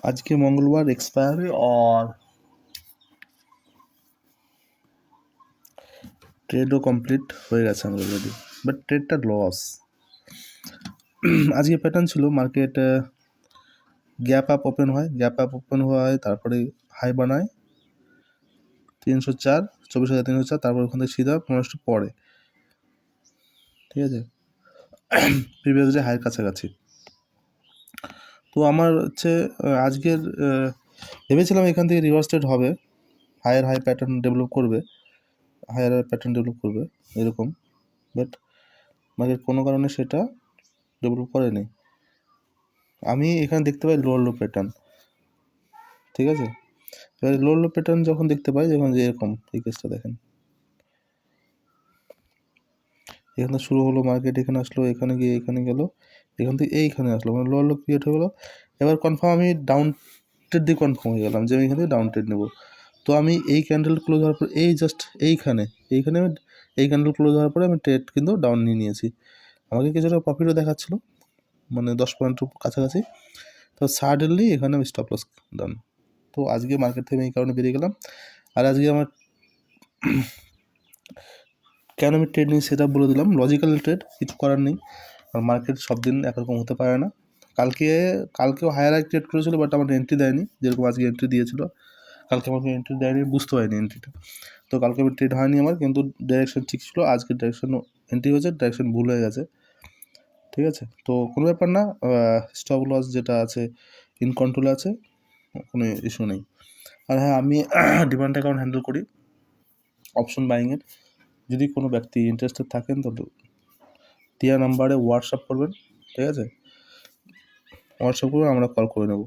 আজকে মঙ্গলবার এক্সপায়ারি और ট্রেডও কমপ্লিট হয়ে গেছে আমার অলরেডি, বাট ট্রেডটা লস। আজকে প্যাটার্ন ছিল মার্কেট গ্যাপ আপ ওপেন হয়, তারপরে হাই বানায় 304, 24,304, তারপর ওখান থেকে সিধা 15 পরে, ঠিক আছে, প্রিভিয়াস ডে হাইয়ের কাছাকাছি। তো আমার হচ্ছে আজকের ভেবেছিলাম এখান থেকে রিভার্স ট্রেড হবে, হাই প্যাটার্ন ডেভেলপ করবে, এরকম, বাট মার্কেট কোনো কারণে সেটা ডেভেলপ করেনি। আমি এখানে দেখতে পাই লোয়ার লো প্যাটার্ন, ঠিক আছে। এবার লোয়ার লো প্যাটার্ন যখন দেখতে পাই, যখন যে এরকম এই কেসটা দেখেন, এখানে শুরু হলো মার্কেট, এখানে আসলো, এখানে গিয়ে এখানে গেল, এখান থেকে এইখানে আসলো, মানে লোয়ার লো ক্রিয়েট হয়ে গেলো। এবার কনফার্ম আমি ডাউন ট্রেড দিয়ে কনফার্ম হয়ে গেলাম যে আমি এখান থেকে ডাউন ট্রেড নেবো। তো আমি এই ক্যান্ডেল ক্লোজ হওয়ার পর এই জাস্ট এইখানে আমি এই ক্যান্ডেল ক্লোজ হওয়ার পরে আমি ট্রেড কিন্তু ডাউন নিয়ে নিয়েছি। আমাকে কিছুটা প্রফিটও দেখাচ্ছিলো, মানে 10 পয়েন্টের কাছাকাছি। তো সাডেনলি এখানে আমি স্টপ লস ডান। তো আজকে মার্কেট থেকে এই কারণে বেরিয়ে গেলাম। আর আজকে আমার কেন আমি ট্রেড নিই সেটা বলে দিলাম, লজিক্যাল ট্রেড, কিছু করার নেই। আর মার্কেট সব দিন একরকম হতে পারে না। কালকেও হায়ার হাই ট্রেড করেছিল, বাট আমার এন্ট্রি দেয়নি, যেরকম আজকে এন্ট্রি দিয়েছিল। কালকে আমাকে এন্ট্রি দেয়নি, বুঝতে পারিনি এন্ট্রিটা। তো কালকে আমি ট্রেড হয়নি আমার, কিন্তু ডাইরেকশন ঠিক ছিল। আজকে ডাইরেকশন এন্ট্রি হয়েছে, ডাইরেকশন ভুল হয়ে গেছে, ঠিক আছে। তো কোনো ব্যাপার না, স্টপ লস যেটা আছে ইন কন্ট্রোল আছে, কোনো ইস্যু নেই। আর হ্যাঁ, আমি ডিমান্ড অ্যাকাউন্ট হ্যান্ডেল করি অপশন বাইংয়ের। যদি কোনো ব্যক্তি ইন্টারেস্টেড থাকেন তো দেওয়া নাম্বারে হোয়াটসঅ্যাপ করবেন, ঠিক আছে, হোয়াটসঅ্যাপ করে আমরা কল করে নেব।